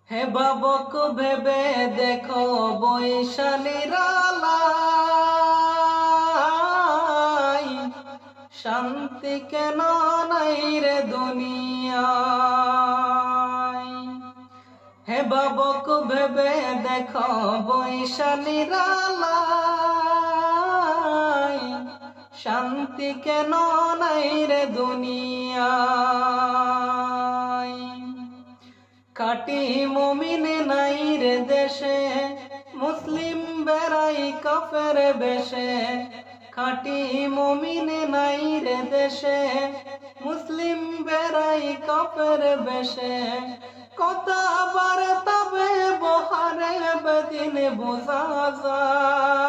হে বাবক ভেবে দেখো বৈশালীর আলাই, শান্তি কেন নাই রে দুনিয়ায়। হে বাবক ভেবে দেখো বৈশালীর আলাই, শান্তি কেন নাই রে দুনিয়ায়। খাঁটি মুমিন নাই রে দেশে, মুসলিম বেড়াই কাফের বেশে। খাঁটি মুমিন নাই রে দেশে, মুসলিম বেড়াই কাফের বেশে। কথা বার্তা ব্যবহারে বেদিন বোঝা যায়।